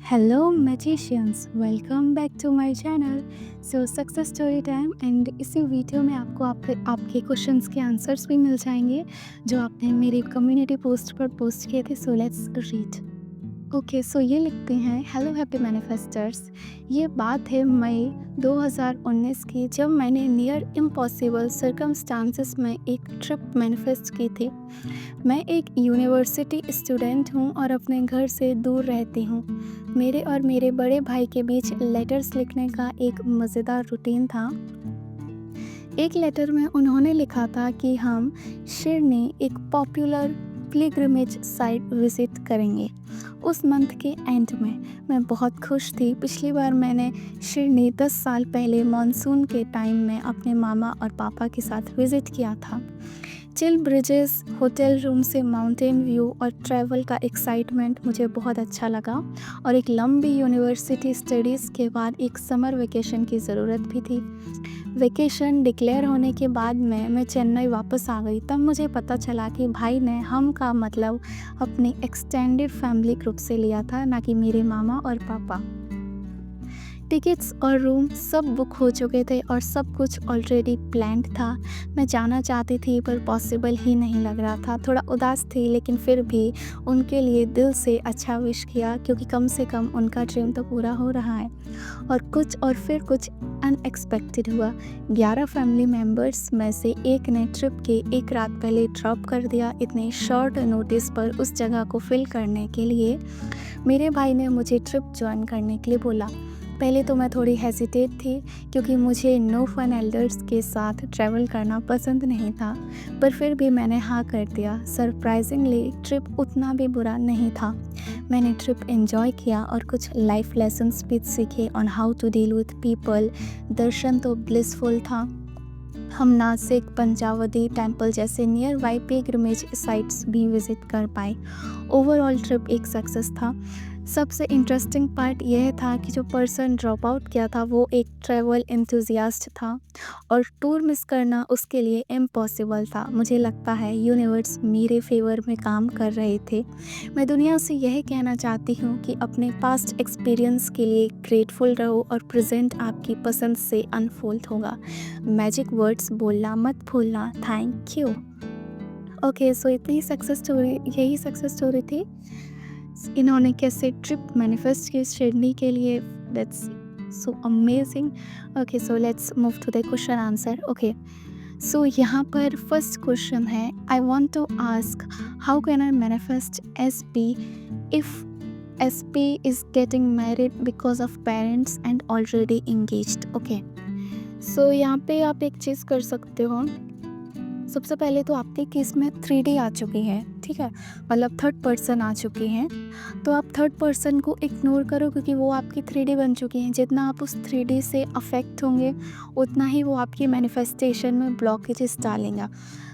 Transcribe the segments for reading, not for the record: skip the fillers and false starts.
Hello magicians, welcome back to my channel. Success story time. And इसी video में आपको आपके क्वेश्चंस के आंसर्स भी मिल जाएंगे जो आपने मेरी कम्युनिटी पोस्ट पर पोस्ट किए थे। So let's read. ओके, सो ये लिखते हैं, हेलो हैप्पी मैनिफेस्टर्स। ये बात है मई 2019 की, जब मैंने नियर इम्पॉसिबल सर्कमस्टांसेस में एक ट्रिप मैनिफेस्ट की थी। मैं एक यूनिवर्सिटी स्टूडेंट हूँ और अपने घर से दूर रहती हूँ। मेरे और मेरे बड़े भाई के बीच लेटर्स लिखने का एक मज़ेदार रूटीन था। एक लेटर में उन्होंने लिखा था कि हम शिरनी, एक पॉपुलर पिलग्रिमेज साइट विजिट करेंगे उस मंथ के एंड में। मैं बहुत खुश थी। पिछली बार मैंने शिरनी 10 साल पहले मॉनसून के टाइम में अपने मामा और पापा के साथ विजिट किया था। चिल ब्रिजेस, होटल रूम से माउंटेन व्यू और ट्रैवल का एक्साइटमेंट मुझे बहुत अच्छा लगा, और एक लंबी यूनिवर्सिटी स्टडीज़ के बाद एक समर वेकेशन की ज़रूरत भी थी। वेकेशन डिक्लेयर होने के बाद मैं चेन्नई वापस आ गई। तब मुझे पता चला कि भाई ने हम का मतलब अपनी एक्सटेंडेड फैमिली ग्रुप से लिया था, ना कि मेरे मामा और पापा। टिकट्स और रूम सब बुक हो चुके थे और सब कुछ ऑलरेडी प्लान्ड था। मैं जाना चाहती थी पर पॉसिबल ही नहीं लग रहा था। थोड़ा उदास थी, लेकिन फिर भी उनके लिए दिल से अच्छा विश किया, क्योंकि कम से कम उनका ड्रीम तो पूरा हो रहा है। और फिर कुछ अनएक्सपेक्टेड हुआ। 11 फैमिली मेम्बर्स में से एक ने ट्रिप के एक रात पहले ड्रॉप कर दिया। इतने शॉर्ट नोटिस पर उस जगह को फिल करने के लिए मेरे भाई ने मुझे ट्रिप ज्वाइन करने के लिए बोला। पहले तो मैं थोड़ी हेजिटेट थी, क्योंकि मुझे नो फन एल्डर्स के साथ ट्रैवल करना पसंद नहीं था, पर फिर भी मैंने हाँ कर दिया। सरप्राइजिंगली ट्रिप उतना भी बुरा नहीं था। मैंने ट्रिप एंजॉय किया और कुछ लाइफ लेसन्स भी सीखे on how to deal with people. दर्शन तो ब्लिसफुल था। हम नासिक, पंचावती टेम्पल जैसे नियर बाई पिलग्रिमेज साइट्स भी विजिट कर पाए। ओवरऑल ट्रिप एक सक्सेस था। सबसे इंटरेस्टिंग पार्ट यह था कि जो पर्सन ड्रॉप आउट किया था वो एक ट्रैवल एंथुजियास्ट था, और टूर मिस करना उसके लिए इम्पॉसिबल था। मुझे लगता है यूनिवर्स मेरे फेवर में काम कर रहे थे। मैं दुनिया से यह कहना चाहती हूँ कि अपने पास्ट एक्सपीरियंस के लिए ग्रेटफुल रहो, और प्रेजेंट आपकी पसंद से अनफोल्ड होगा। मैजिक वर्ड्स बोलना मत भूलना। Thank you. ओके, सो इतनी सक्सेस स्टोरी, यही सक्सेस स्टोरी थी। इन्होंने कैसे ट्रिप मैनिफेस्ट की शिरडी के लिए। That's so amazing. Okay, so let's move to the question answer. Okay, so यहाँ पर फर्स्ट क्वेश्चन है, I want to ask how can I manifest SP if SP is getting married because of parents and already engaged. Okay, so यहाँ पे आप एक चीज़ कर सकते हो। सबसे पहले तो आपके केस में 3D आ चुकी है, ठीक है, मतलब थर्ड पर्सन आ चुकी हैं। तो आप थर्ड पर्सन को इग्नोर करो, क्योंकि वो आपकी 3D बन चुकी हैं। जितना आप उस 3D से अफेक्ट होंगे, उतना ही वो आपकी मैनिफेस्टेशन में ब्लॉकेजेस डालेंगे।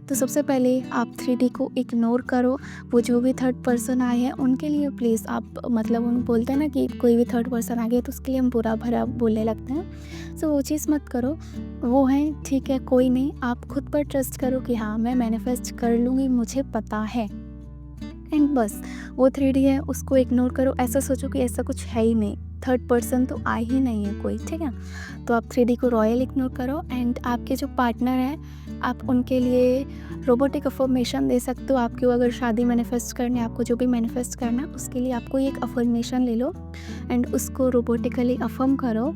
तो सबसे पहले आप 3D को इग्नोर करो। वो जो भी थर्ड पर्सन आए हैं उनके लिए प्लीज़ आप, मतलब उन बोलते हैं ना कि कोई भी थर्ड पर्सन आ गया तो उसके लिए हम बुरा भरा बोलने लगते हैं। सो वो चीज़ मत करो। वो हैं, ठीक है, कोई नहीं। आप खुद पर ट्रस्ट करो कि हाँ, मैं मैनिफेस्ट कर लूँगी, मुझे पता है। एंड बस, वो 3D है, उसको इग्नोर करो। ऐसा सोचो कि ऐसा कुछ है ही नहीं, थर्ड पर्सन तो आ ही नहीं है कोई, ठीक है। तो आप 3D को रॉयल इग्नोर करो। एंड आपके जो पार्टनर हैं, आप उनके लिए रोबोटिक अफर्मेशन दे सकते हो। आपको अगर शादी मैनिफेस्ट करनी है, आपको जो भी मैनिफेस्ट करना है, उसके लिए आपको एक अफर्मेशन ले लो एंड उसको रोबोटिकली अफर्म करो।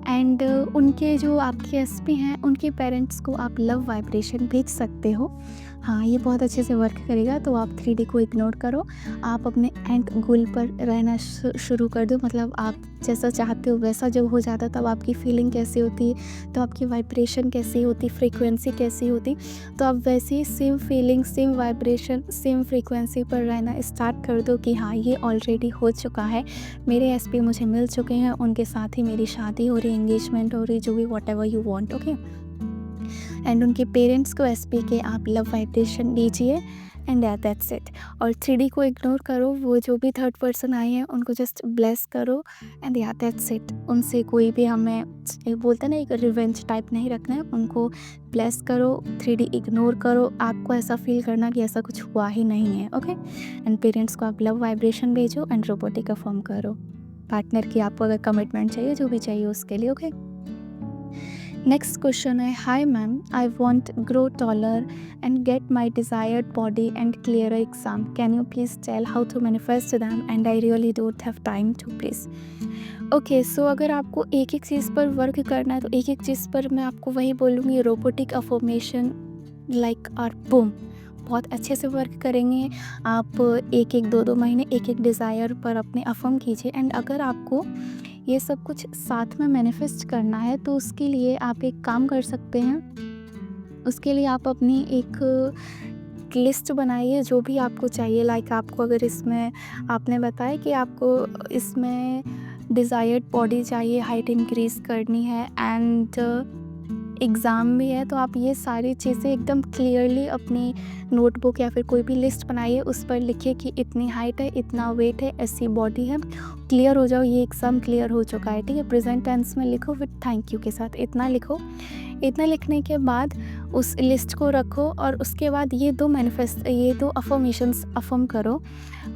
एंड उनके जो आपके एसपी हैं, उनके पेरेंट्स को आप लव वाइब्रेशन भेज सकते हो। हाँ, ये बहुत अच्छे से वर्क करेगा। तो आप 3D को इग्नोर करो। आप अपने एंड गोल पर रहना शुरू कर दो। मतलब आप जैसा चाहते हो वैसा जब हो जाता, तब आपकी फीलिंग कैसी होती, तो आपकी वाइब्रेशन कैसी होती, फ्रीक्वेंसी कैसी होती, तो आप वैसे ही same feeling, same vibration, same frequency पर रहना स्टार्ट कर दो कि हाँ, ये ऑलरेडी हो चुका है। मेरे एसपी मुझे मिल चुके हैं, उनके साथ ही मेरी शादी हो रही, एंगेजमेंट हो रही, जो भी what ever you want. Okay, and उनके पेरेंट्स को एसपी के आप लव वाइब्रेशन दीजिए। And that's it. और 3D को इग्नोर करो। वो जो भी थर्ड पर्सन आए हैं उनको जस्ट ब्लेस करो। And that's it. उनसे कोई भी, हमें एक बोलते हैं ना, एक रिवेंज टाइप नहीं रखना है। उनको ब्लेस करो, 3D इग्नोर करो। आपको ऐसा फील करना कि ऐसा कुछ हुआ ही नहीं है। ओके, एंड पेरेंट्स को आप लव वाइब्रेशन भेजो एंड रोबोटिक अफर्म करो। पार्टनर की आपको अगर कमिटमेंट चाहिए, जो भी चाहिए उसके लिए। ओके, नेक्स्ट क्वेश्चन है, hi ma'am, I want grow taller and get my desired body and clear exam, can you please tell how to manifest them and I really don't have time to please. Okay, so अगर आपको एक एक चीज़ पर work करना है तो एक एक चीज़ पर मैं आपको वही बोलूँगी, रोबोटिक अफर्मेशन लाइक आर बूम, बहुत अच्छे से वर्क करेंगे। आप एक एक दो दो महीने एक एक डिज़ायर पर अपने अफर्म कीजिए। एंड अगर आपको ये सब कुछ साथ में मैनिफेस्ट करना है तो उसके लिए आप एक काम कर सकते हैं। उसके लिए आप अपनी एक लिस्ट बनाइए जो भी आपको चाहिए। लाइक आपको अगर इसमें आपने बताया कि आपको इसमें डिज़ायर्ड बॉडी चाहिए, हाइट इंक्रीज़ करनी है एंड एग्ज़ाम भी है, तो आप ये सारी चीज़ें एकदम क्लियरली अपनी नोटबुक या फिर कोई भी लिस्ट बनाइए, उस पर लिखिए कि इतनी हाइट है, इतना वेट है, ऐसी बॉडी है। क्लियर हो जाओ, ये एग्ज़ाम क्लियर हो चुका है, ठीक है। प्रेजेंट टेंस में लिखो विद थैंक यू के साथ, इतना लिखो। इतना लिखने के बाद उस लिस्ट को रखो और उसके बाद ये दो अफर्मेशंस अफर्म करो।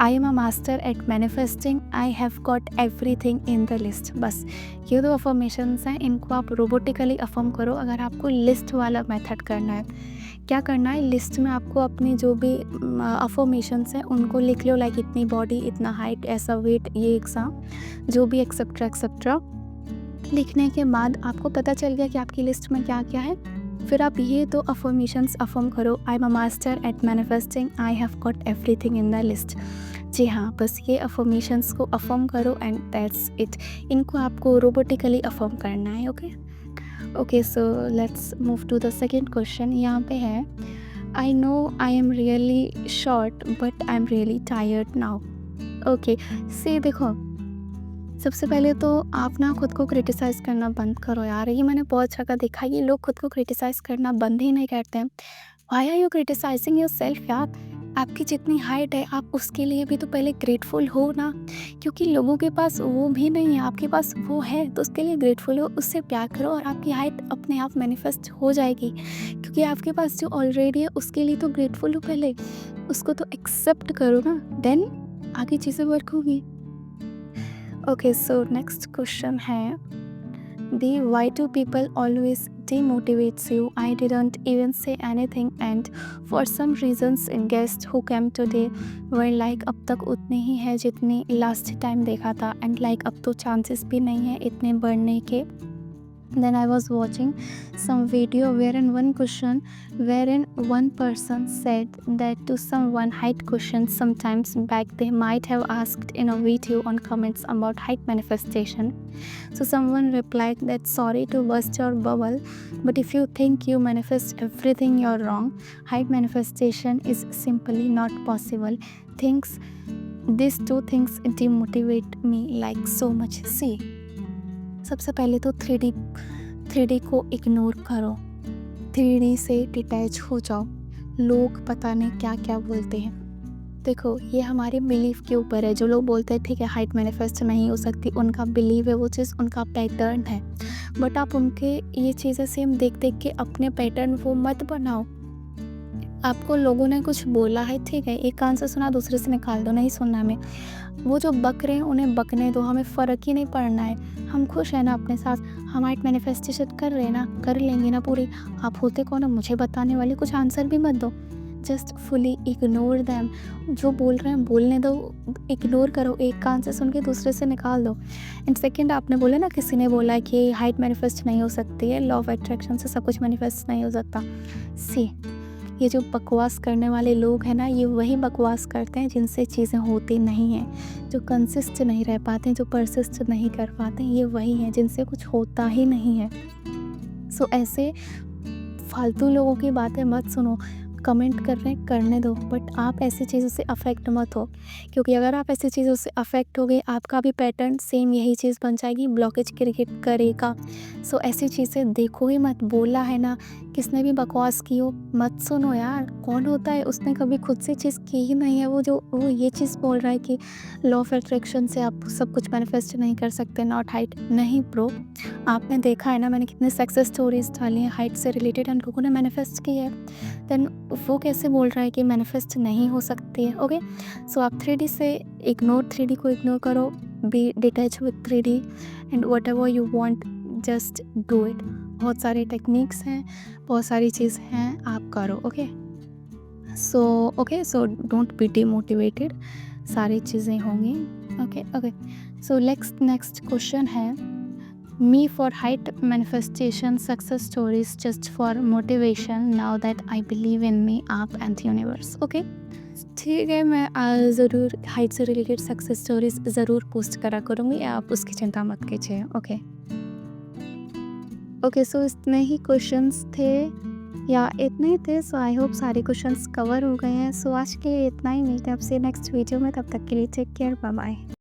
I am a master at manifesting, I have got everything in the list. बस ये दो अफर्मेशंस हैं, इनको आप रोबोटिकली अफर्म करो। अगर आपको लिस्ट वाला मेथड करना है, क्या करना है, लिस्ट में आपको अपनी जो भी अफर्मेशंस हैं उनको लिख लो। लाइक इतनी बॉडी, इतना हाइट, ऐसा वेट, ये एग्ज़ाम, जो भी एक्सेट्रा एक्सेट्रा। लिखने के बाद आपको पता चल गया कि आपकी लिस्ट में क्या क्या है, फिर आप ये दो अफर्मेशंस अफर्म करो। I am a master at manifesting, I have got everything in the list. जी हाँ, बस ये अफर्मेशंस को अफर्म करो एंड दैट्स इट। इनको आपको रोबोटिकली अफर्म करना है। Okay, so let's move to the second question. यहाँ पे है, I know I am really short but I am really tired now. Okay, से देखो, सबसे पहले तो आप ना खुद को क्रिटिसाइज़ करना बंद करो यार। ये मैंने बहुत जगह देखा है, ये लोग खुद को क्रिटिसाइज़ करना बंद ही नहीं करते हैं। Why are you criticising yourself यार? आपकी जितनी हाइट है आप उसके लिए भी तो पहले ग्रेटफुल हो ना, क्योंकि लोगों के पास वो भी नहीं है, आपके पास वो है, तो उसके लिए ग्रेटफुल हो, उससे प्यार करो और आपकी हाइट अपने आप मैनिफेस्ट हो जाएगी। क्योंकि आपके पास जो ऑलरेडी है उसके लिए तो ग्रेटफुल हो, पहले उसको तो एक्सेप्ट करो ना, देन आगे चीज़ें वर्क होगी। ओके, सो नेक्स्ट क्वेश्चन है, दी why do people always demotivates you? I didn't even say anything and for some reasons guests who came today were like अब तक उतने ही है जितनी लास्ट टाइम देखा था एंड लाइक अब तो चांसेस भी नहीं है इतने बढ़ने के। Then I was watching some video wherein one person said that to someone height questions sometimes back they might have asked in a video on comments about height manifestation. So someone replied that sorry to burst your bubble, but if you think you manifest everything, you're wrong. Height manifestation is simply not possible. These two things demotivate me like so much. See, सबसे पहले तो 3D को ignore करो, 3D से detach हो जाओ। लोग पता नहीं क्या क्या बोलते हैं। देखो, ये हमारे बिलीफ के ऊपर है। जो लोग बोलते हैं ठीक है हाइट मैनिफेस्ट नहीं हो सकती, उनका बिलीव है, वो चीज़ उनका पैटर्न है। बट आप उनके ये चीज़ें सेम देख देख के अपने पैटर्न वो मत बनाओ। आपको लोगों ने कुछ बोला है, ठीक है, एक कान से सुना दूसरे से निकाल दो, नहीं सुनना हमें। वो जो बक रहे हैं उन्हें बकने दो, हमें फ़र्क ही नहीं पड़ना है। हम खुश हैं ना अपने साथ, हम हाइट मैनिफेस्टेशन कर रहे हैं ना, कर लेंगे ना पूरी। आप होते कौन हो मुझे बताने वाले? कुछ आंसर भी मत दो, जस्ट फुली इग्नोर दैम। जो बोल रहे हैं बोलने दो, इग्नोर करो, एक कान से सुन के दूसरे से निकाल दो। एंड सेकेंड, आपने बोला ना किसी ने बोला कि हाइट मैनिफेस्ट नहीं हो सकती है, लॉ ऑफ अट्रैक्शन से सब कुछ मैनिफेस्ट नहीं हो सकता। सी, ये जो बकवास करने वाले लोग हैं ना, ये वही बकवास करते हैं जिनसे चीज़ें होती नहीं हैं, जो कंसिस्ट नहीं रह पाते, जो परसिस्ट नहीं कर पाते, ये वही हैं जिनसे कुछ होता ही नहीं है। सो ऐसे फालतू लोगों की बातें मत सुनो। कमेंट कर रहे हैं करने दो, बट आप ऐसी चीज़ों से अफेक्ट मत हो, क्योंकि अगर आप ऐसी चीज़ों से अफेक्ट हो गए आपका भी पैटर्न सेम यही चीज़ बन जाएगी, ब्लॉकेज क्रिएट करेगा। सो ऐसी चीज़ें देखो ही मत। बोला है ना, किसने भी बकवास की हो मत सुनो यार। कौन होता है, उसने कभी खुद से चीज़ की ही नहीं है, वो ये चीज़ बोल रहा है कि लॉ ऑफ अट्रैक्शन से आप सब कुछ मैनिफेस्ट नहीं कर सकते, नॉट हाइट। नहीं ब्रो, आपने देखा है ना, मैंने कितने सक्सेस स्टोरीज डाली हैं हाइट से रिलेटेड एंड लोगों ने मैनिफेस्ट की है। देन वो कैसे बोल रहा है कि मैनिफेस्ट नहीं हो सकती है। ओके, सो आप 3D से इग्नोर, 3D को इग्नोर करो, be detach with 3D and what ever you want just do it. बहुत सारे टेक्निक्स हैं, बहुत सारी चीज़ हैं, आप करो। सो डोंट बी डिमोटिवेटेड, सारी चीज़ें होंगी। ओके, सो नेक्स्ट क्वेश्चन है, me for height manifestation success stories just for motivation now that I believe in me, आप एंड द यूनिवर्स। ओके, ठीक है, मैं ज़रूर हाइट से रिलेटेड सक्सेस स्टोरीज ज़रूर पोस्ट करा करूँगी, आप उसकी चिंता मत कीजिए। ओके, सो इतने ही क्वेश्चंस थे या इतने ही थे। सो आई होप सारे क्वेश्चंस कवर हो गए हैं। सो आज के लिए इतना ही, मिलते हैं आपसे नेक्स्ट वीडियो में, तब तक के लिए टेक केयर, बाय बाय।